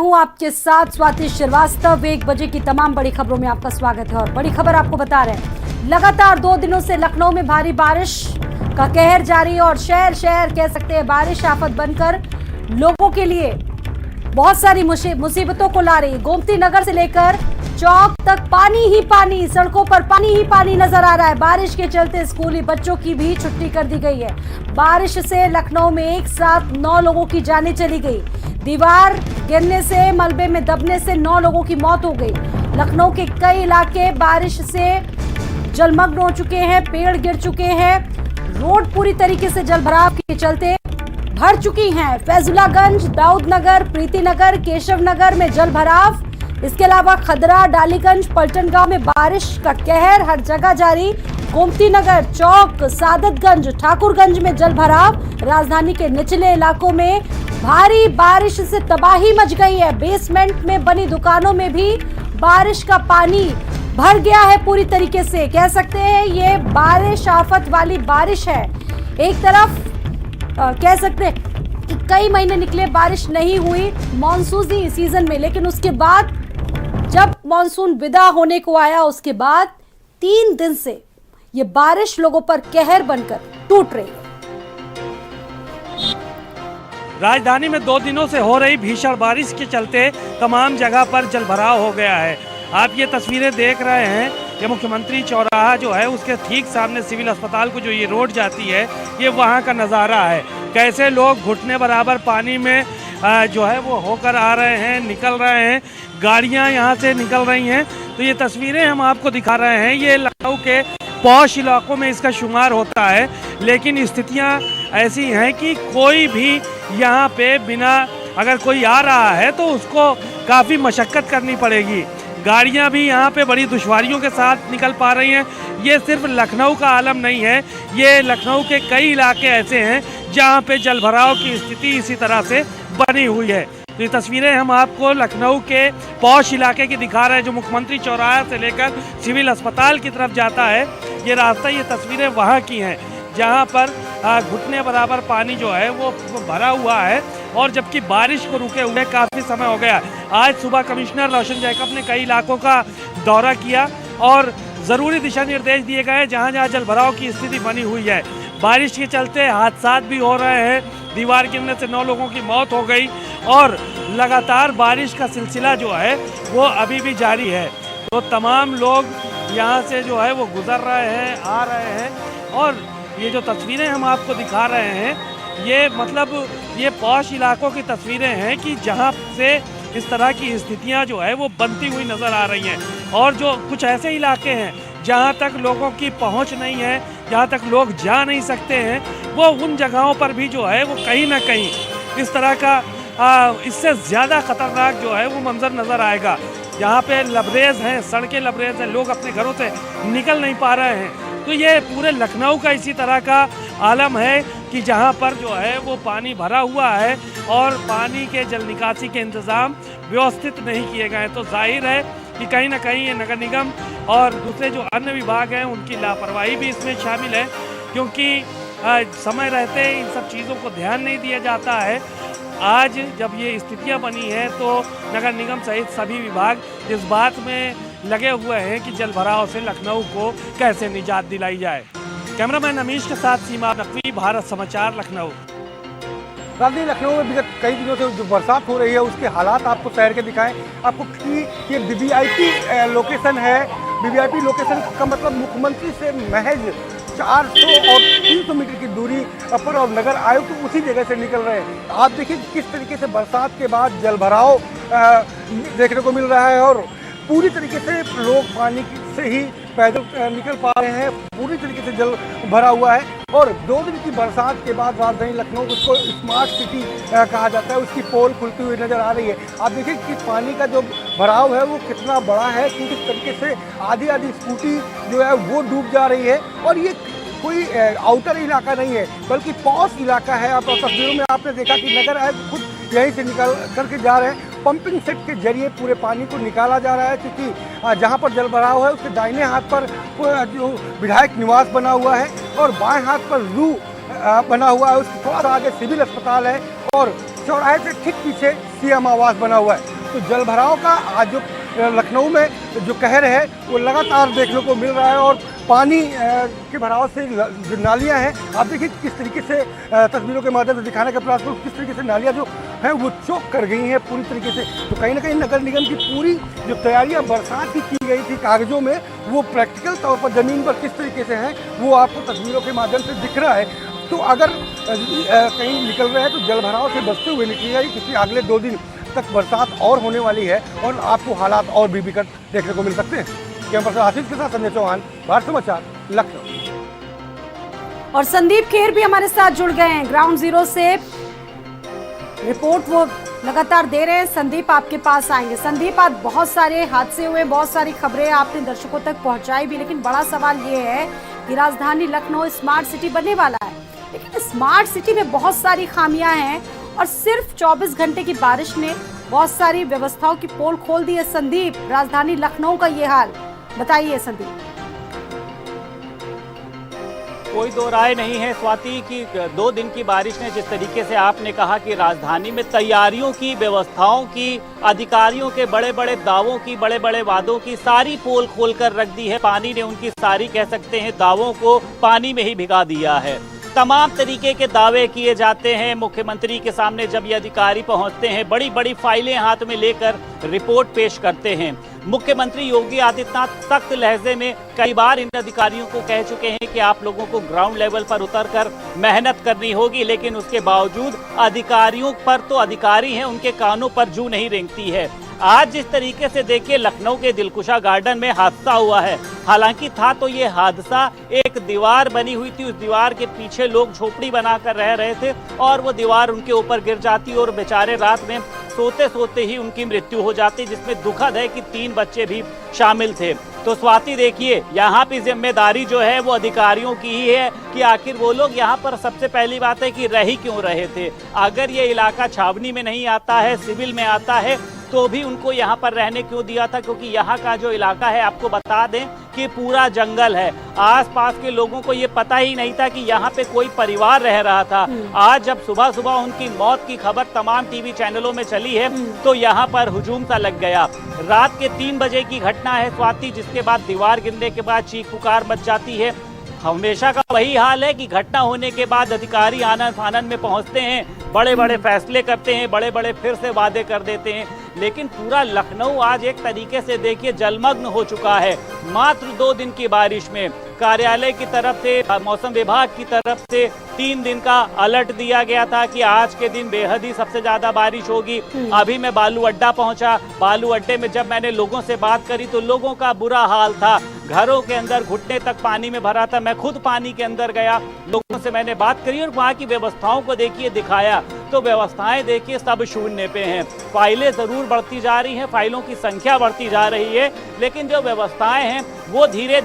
हूं आपके साथ स्वाति श्रीवास्तव। 1 बजे की तमाम बड़ी खबरों में आपका स्वागत है और बड़ी खबर आपको बता रहे हैं, लगातार 2 दिनों से लखनऊ में भारी बारिश का कहर जारी और शहर शहर कह सकते हैं बारिश आफत बनकर लोगों के लिए बहुत सारी मुसीबतों को ला रही। गोमती नगर से लेकर चौक तक पानी ही पानी, सड़कों पर पानी ही पानी नजर आ रहा है। बारिश के चलते स्कूली बच्चों की भी छुट्टी कर दी गई है। बारिश से लखनऊ में एक साथ 9 लोगों की जानें चली गई। दीवार गिरने से, मलबे में दबने से 9 लोगों की मौत हो गई। लखनऊ के कई इलाके बारिश से जलमग्न हो चुके हैं, पेड़ गिर चुके हैं, रोड पूरी तरीके से जलभराव के चलते भर चुकी हैं। फैजुल्लागंज, दाऊद नगर, प्रीति नगर, केशव नगर में जलभराव। इसके अलावा खदरा, डालीगंज, पलटन गांव में बारिश का कहर हर जगह जारी। गोमती नगर, चौक, सादतगंज, ठाकुरगंज में जलभराव। राजधानी के निचले इलाकों में भारी बारिश से तबाही मच गई है। बेसमेंट में बनी दुकानों में भी बारिश का पानी भर गया है पूरी तरीके से। कह सकते हैं ये बारिश आफत वाली बारिश है। एक तरफ कह सकते हैं कि कई महीने निकले बारिश नहीं हुई मॉनसूनी सीजन में, लेकिन उसके बाद जब मॉनसून विदा होने को आया उसके बाद 3 दिन से ये बारिश लोगों पर कहर बनकर टूट रही है। राजधानी में 2 दिनों से हो रही भीषण बारिश के चलते तमाम जगह पर जलभराव हो गया है। आप ये तस्वीरें देख रहे हैं, ये मुख्यमंत्री चौराहा जो है उसके ठीक सामने सिविल अस्पताल को जो ये रोड जाती है, ये वहाँ का नज़ारा है। कैसे लोग घुटने बराबर पानी में जो है वो होकर आ रहे हैं, निकल रहे हैं, गाड़ियाँ यहाँ से निकल रही हैं। तो ये तस्वीरें हम आपको दिखा रहे हैं। ये लखनऊ के पॉश इलाकों में इसका शुमार होता है, लेकिन स्थितियाँ ऐसी हैं कि कोई भी यहाँ पे बिना, अगर कोई आ रहा है तो उसको काफ़ी मशक्क़त करनी पड़ेगी। गाड़ियाँ भी यहाँ पे बड़ी दुश्वारियों के साथ निकल पा रही हैं। ये सिर्फ लखनऊ का आलम नहीं है, ये लखनऊ के कई इलाके ऐसे हैं जहाँ पे जलभराव की स्थिति इसी तरह से बनी हुई है। तो ये तस्वीरें हम आपको लखनऊ के पॉश इलाके की दिखा रहे हैं, जो मुख्यमंत्री चौराहा से लेकर सिविल अस्पताल की तरफ जाता है। ये रास्ता, ये तस्वीरें वहाँ की हैं जहाँ पर घुटने बराबर पानी जो है वो भरा हुआ है, और जबकि बारिश को रुके हुए काफ़ी समय हो गया। आज सुबह कमिश्नर रोशन जैकब ने कई इलाकों का दौरा किया और ज़रूरी दिशा निर्देश दिए गए जहाँ जहाँ जलभराव की स्थिति बनी हुई है। बारिश के चलते हादसा भी हो रहे हैं, दीवार गिरने से 9 लोगों की मौत हो गई और लगातार बारिश का सिलसिला जो है वो अभी भी जारी है। तो तमाम लोग यहाँ से जो है वो गुजर रहे हैं, आ रहे हैं, और ये जो तस्वीरें हम आपको दिखा रहे हैं, ये मतलब ये पॉश इलाकों की तस्वीरें हैं कि जहाँ से इस तरह की स्थितियाँ जो है वो बनती हुई नज़र आ रही हैं। और जो कुछ ऐसे इलाके हैं जहाँ तक लोगों की पहुँच नहीं है, जहाँ तक लोग जा नहीं सकते हैं, वो उन जगहों पर भी जो है वो कहीं ना कहीं इस तरह का इससे ज़्यादा ख़तरनाक जो है वो मंजर नज़र आएगा। जहाँ पे लबरेज हैं, सड़कें लबरेज हैं, लोग अपने घरों से निकल नहीं पा रहे हैं। तो ये पूरे लखनऊ का इसी तरह का आलम है कि जहाँ पर जो है वो पानी भरा हुआ है और पानी के जल निकासी के इंतज़ाम व्यवस्थित नहीं किए गए। तो जाहिर है कि कहीं ना कहीं ये नगर निगम और दूसरे जो अन्य विभाग हैं उनकी लापरवाही भी इसमें शामिल है, क्योंकि समय रहते इन सब चीज़ों को ध्यान नहीं दिया जाता है। आज जब ये स्थितियाँ बनी हैं तो नगर निगम सहित सभी विभाग इस बात में लगे हुए हैं कि जलभराव से लखनऊ को कैसे निजात दिलाई जाए। कैमरामैन अमीश के साथ सीमा नकवी, भारत समाचार, लखनऊ। राजधानी लखनऊ में विगत कई दिनों से जो बरसात हो रही है उसके हालात आपको शहर के दिखाएं। आपको कि ये वीवीआईपी लोकेशन है। वीवीआईपी लोकेशन का मतलब मुख्यमंत्री से महज 400 और 300 मीटर की दूरी पर, और नगर आयुक्त उसी जगह से निकल रहे हैं। आप देखिए किस तरीके से बरसात के बाद जलभराव देखने को मिल रहा है और पूरी तरीके से लोग पानी से ही पैदल निकल पा रहे हैं। पूरी तरीके से जल भरा हुआ है और 2 दिन की बरसात के बाद राजधानी लखनऊ को स्मार्ट सिटी कहा जाता है, उसकी पोल खुलती हुई नजर आ रही है। आप देखिए कि पानी का जो भराव है वो कितना बड़ा है, क्योंकि इस तरीके से आधी स्कूटी जो है वो डूब जा रही है। और ये कोई आउटर इलाका नहीं है बल्कि पॉश इलाका है। आप तस्वीरों में आपने देखा कि नगर आयुक्त खुद यहीं से निकल करके जा रहे हैं। पंपिंग सेट के जरिए पूरे पानी को निकाला जा रहा है, क्योंकि जहां पर जलभराव है उसके दाहिने हाथ पर जो विधायक निवास बना हुआ है और बाएं हाथ पर जू बना हुआ है। उसके थोड़ा सा आगे सिविल अस्पताल है और इस चौराहे से ठीक पीछे सीएम आवास बना हुआ है। तो जल भराव का आज जो लखनऊ में जो कहर है वो लगातार देखने को मिल रहा है और पानी के भराव से जो नालियां हैं, आप देखिए किस तरीके से तस्वीरों के माध्यम से दिखाने का प्रयास करूँ, किस तरीके से नालियां जो हैं वो चौक कर गई हैं पूरी तरीके से। तो कहीं ना कहीं नगर निगम की पूरी जो तैयारियां बरसात की गई थी कागजों में, वो प्रैक्टिकल तौर पर ज़मीन पर किस तरीके से हैं वो आपको तस्वीरों के माध्यम से दिख रहा है। तो अगर कहीं निकल रहे हैं तो जल भराव से बचते हुए निकलिएगा, क्योंकि अगले 2 दिन तक बरसात और होने वाली है और आपको हालात और भी बिगड़ देखने को मिल सकते हैं। कैमरा पर्सन आशीष के साथ संजय चौहान, भारत समाचार, लखनऊ। और संदीप खेर भी हमारे साथ जुड़ गए हैं ग्राउंड जीरो से, रिपोर्ट वो लगातार दे रहे हैं। संदीप, आपके पास आएंगे। संदीप, आज बहुत सारे हादसे हुए, बहुत सारी खबरें आपने दर्शकों तक पहुंचाई भी, लेकिन बड़ा सवाल ये है कि राजधानी लखनऊ स्मार्ट सिटी बनने वाला है, लेकिन स्मार्ट सिटी में बहुत सारी खामियां हैं और सिर्फ 24 घंटे की बारिश ने बहुत सारी व्यवस्थाओं की पोल खोल दी है। संदीप, राजधानी लखनऊ का ये हाल, बताइए संदीप। कोई दो राय नहीं है स्वाति कि 2 दिन की बारिश ने जिस तरीके से आपने कहा कि राजधानी में तैयारियों की, व्यवस्थाओं की, अधिकारियों के बड़े बड़े दावों की, बड़े बड़े वादों की सारी पोल खोलकर रख दी है। पानी ने उनकी सारी, कह सकते हैं, दावों को पानी में ही भिगा दिया है। तमाम तरीके के दावे किए जाते हैं। मुख्यमंत्री के सामने जब ये अधिकारी पहुंचते हैं, बड़ी बड़ी फाइलें हाथ में लेकर रिपोर्ट पेश करते हैं। मुख्यमंत्री योगी आदित्यनाथ सख्त लहजे में कई बार इन अधिकारियों को कह चुके हैं कि आप लोगों को ग्राउंड लेवल पर उतरकर मेहनत करनी होगी, लेकिन उसके बावजूद अधिकारियों पर तो अधिकारी हैं, उनके कानों पर जूं नहीं रेंगती है। आज जिस तरीके से देखिए लखनऊ के दिलकुशा गार्डन में हादसा हुआ है, हालांकि था तो ये हादसा एक दीवार बनी हुई थी, उस दीवार के पीछे लोग झोपड़ी बनाकर रह रहे थे और वो दीवार उनके ऊपर गिर जाती और बेचारे रात में सोते सोते ही उनकी मृत्यु हो जाती, जिसमें दुखद है कि 3 बच्चे भी शामिल थे। तो स्वाति देखिए, यहाँ की जिम्मेदारी जो है वो अधिकारियों की ही है कि आखिर वो लोग यहाँ पर, सबसे पहली बात है कि रह क्यों रहे थे। अगर ये इलाका छावनी में नहीं आता है, सिविल में आता है, तो भी उनको यहाँ पर रहने क्यों दिया था, क्योंकि यहाँ का जो इलाका है, आपको बता दें कि पूरा जंगल है। आसपास के लोगों को ये पता ही नहीं था कि यहाँ पे कोई परिवार रह रहा था। आज जब सुबह सुबह उनकी मौत की खबर तमाम टीवी चैनलों में चली है, तो यहाँ पर हुजूम सा लग गया। रात के 3 बजे की घटना है स्वाति, जिसके बाद दीवार गिरने के बाद चीख पुकार मच जाती है। हमेशा का वही हाल है कि घटना होने के बाद अधिकारी आनंद फानंद में पहुंचते हैं, बड़े बड़े फैसले करते हैं, बड़े बड़े फिर से वादे कर देते हैं, लेकिन पूरा लखनऊ आज एक तरीके से देखिए जलमग्न हो चुका है। मात्र 2 दिन की बारिश में कार्यालय की तरफ से, मौसम विभाग की तरफ से 3 दिन का अलर्ट दिया गया था कि आज के दिन बेहद ही सबसे ज्यादा बारिश होगी। अभी मैं बालू अड्डा पहुंचा, बालू अड्डे में जब मैंने लोगों से बात करी तो लोगों का बुरा हाल था, घरों के अंदर घुटने तक पानी में भरा था। मैं खुद पानी के अंदर गया, लोगों से मैंने बात करी और वहाँ की व्यवस्थाओं को देखिए, दिखाया तो व्यवस्थाएं देखिए सब शून्य पे हैं। फाइलें जरूर बढ़ती जा रही हैं, फाइलों की संख्या बढ़ती जा रही है, लेकिन जो व्यवस्थाएं हैं वो धीरे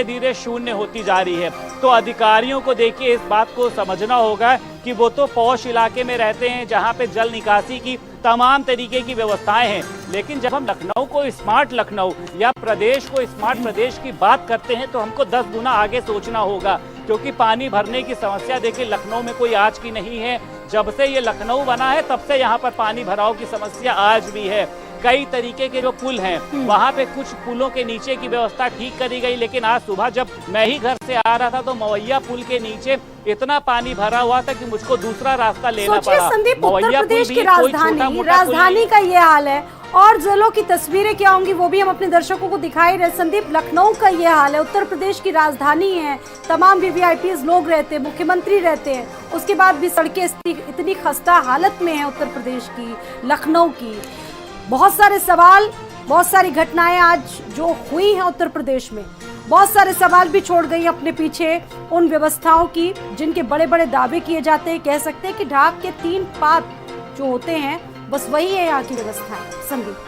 धीरे शून्य होती जा रही है। तो अधिकारियों को देखिए इस बात को समझना होगा कि वो तो पौष इलाके में रहते हैं जहाँ पे जल निकासी की तमाम तरीके की व्यवस्थाएं हैं, लेकिन जब हम लखनऊ को स्मार्ट लखनऊ या प्रदेश को स्मार्ट प्रदेश की बात करते हैं तो हमको 10 गुना आगे सोचना होगा, क्योंकि पानी भरने की समस्या देखिए लखनऊ में कोई आज की नहीं है। जब से ये लखनऊ बना है तब से यहाँ पर पानी भराव की समस्या आज भी है। कई तरीके के जो पुल हैं, वहाँ पे कुछ पुलों के नीचे की व्यवस्था ठीक करी गई, लेकिन आज सुबह जब मैं ही घर से आ रहा था तो मवैया पुल के नीचे इतना पानी भरा हुआ था कि मुझको दूसरा रास्ता लेना पड़ा। संदीप, उत्तर प्रदेश की राजधानी का ये हाल है और जिलों की तस्वीरें क्या होंगी वो भी हम अपने दर्शकों को दिखाई रहे। संदीप, लखनऊ का ये हाल है, उत्तर प्रदेश की राजधानी है, तमाम वीवीआईपीज लोग रहते हैं, मुख्यमंत्री रहते हैं, उसके बाद भी सड़कें इतनी खस्ता हालत में है उत्तर प्रदेश की, लखनऊ की। बहुत सारे सवाल, बहुत सारी घटनाएं आज जो हुई हैं उत्तर प्रदेश में, बहुत सारे सवाल भी छोड़ गई अपने पीछे उन व्यवस्थाओं की जिनके बड़े बड़े दावे किए जाते हैं। कह सकते हैं कि ढाक के 3 पात जो होते हैं बस वही है यहाँ की व्यवस्थाएं। संदीप,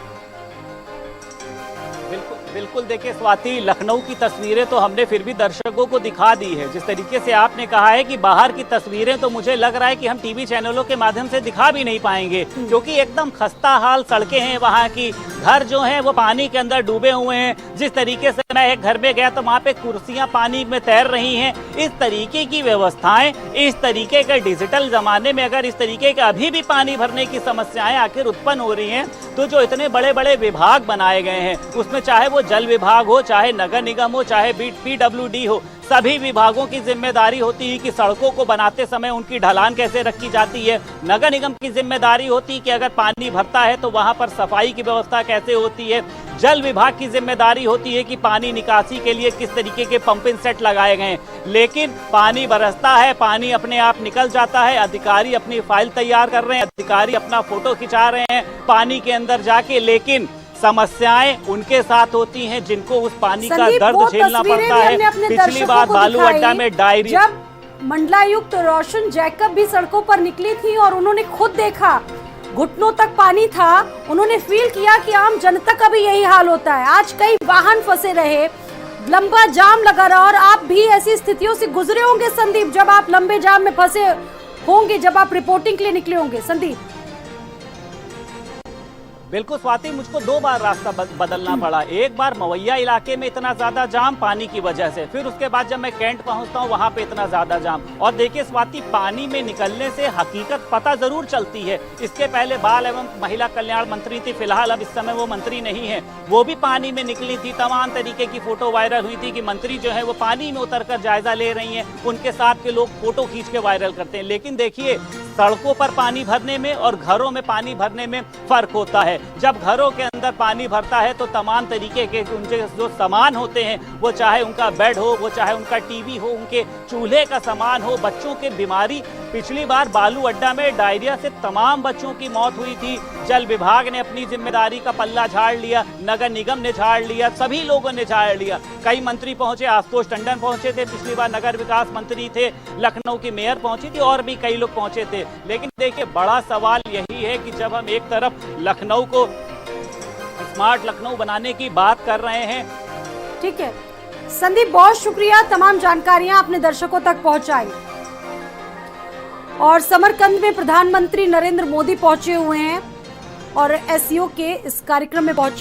बिल्कुल देखिए स्वाति, लखनऊ की तस्वीरें तो हमने फिर भी दर्शकों को दिखा दी है। जिस तरीके से आपने कहा है कि बाहर की तस्वीरें तो मुझे लग रहा है कि हम टीवी चैनलों के माध्यम से दिखा भी नहीं पाएंगे, क्योंकि एकदम खस्ता हाल सड़कें हैं वहाँ की, घर जो हैं वो पानी के अंदर डूबे हुए हैं। जिस तरीके से मैं एक घर में गया तो वहां पे कुर्सियां पानी में तैर रही हैं। इस तरीके की व्यवस्थाएं, इस तरीके के डिजिटल जमाने में अगर इस तरीके के अभी भी पानी भरने की समस्याएं आखिर उत्पन्न हो रही हैं, तो जो इतने बड़े बड़े विभाग बनाए गए हैं, उसमें चाहे वो जल विभाग हो, चाहे नगर निगम हो, चाहे PWD हो, सभी विभागों की जिम्मेदारी होती है कि सड़कों को बनाते समय उनकी ढलान कैसे रखी जाती है। नगर निगम की जिम्मेदारी होती है कि अगर पानी भरता है तो वहां पर सफाई की व्यवस्था कैसे होती है। जल विभाग की जिम्मेदारी होती है कि पानी निकासी के लिए किस तरीके के पंपिंग सेट लगाए गए हैं। लेकिन पानी बरसता है, पानी अपने आप निकल जाता है, अधिकारी अपनी फाइल तैयार कर रहे हैं, अधिकारी अपना फोटो खिंचा रहे हैं पानी के अंदर जाके, लेकिन समस्याएं उनके साथ होती हैं जिनको उस पानी का दर्द झेलना पड़ता है। पिछली बार बालू अड्डा में डायरिया, जब मंडलायुक्त रोशन जैकब भी सड़कों पर निकली थी और उन्होंने खुद देखा घुटनों तक पानी था, उन्होंने फील किया कि आम जनता का भी यही हाल होता है। आज कई वाहन फंसे रहे, लंबा जाम लगा रहा, और आप भी ऐसी स्थितियों से गुजरे होंगे संदीप, जब आप लंबे जाम में फंसे होंगे, जब आप रिपोर्टिंग के लिए निकले होंगे। संदीप। बिल्कुल स्वाति, मुझको 2 बार रास्ता बदलना पड़ा। एक बार मवैया इलाके में इतना ज्यादा जाम पानी की वजह से, फिर उसके बाद जब मैं कैंट पहुंचता हूं वहां पे इतना ज्यादा जाम। और देखिए स्वाति, पानी में निकलने से हकीकत पता जरूर चलती है। इसके पहले बाल एवं महिला कल्याण मंत्री थी, फिलहाल अब इस समय वो मंत्री नहीं है, वो भी पानी में निकली थी। तमाम तरीके की फोटो वायरल हुई थी कि मंत्री जो है वो पानी में उतरकर जायजा ले रही है, उनके साथ के लोग फोटो खींच के वायरल करते हैं। लेकिन देखिए, सड़कों पर पानी भरने में और घरों में पानी भरने में फर्क होता है। जब घरों के अंदर पानी भरता है तो तमाम तरीके के उनके जो सामान होते हैं, वो चाहे उनका बेड हो, वो चाहे उनका टीवी हो, उनके चूल्हे का सामान हो, बच्चों के बीमारी। पिछली बार बालू अड्डा में डायरिया से तमाम बच्चों की मौत हुई थी। जल विभाग ने अपनी जिम्मेदारी का पल्ला झाड़ लिया, नगर निगम ने झाड़ लिया, सभी लोगों ने झाड़ लिया। कई मंत्री पहुंचे, आशुतोष टंडन पहुंचे थे, पिछली बार नगर विकास मंत्री थे, लखनऊ की मेयर पहुंची थी, और भी कई लोग पहुंचे थे। लेकिन देखिए, बड़ा सवाल यही है कि जब हम एक तरफ लखनऊ को स्मार्ट लखनऊ बनाने की बात कर रहे हैं। ठीक है संदीप, बहुत शुक्रिया, तमाम जानकारियां आपने दर्शकों तक पहुंचाई। और समरकंद में प्रधानमंत्री नरेंद्र मोदी पहुंचे हुए हैं और SEO के इस कार्यक्रम में पहुंचे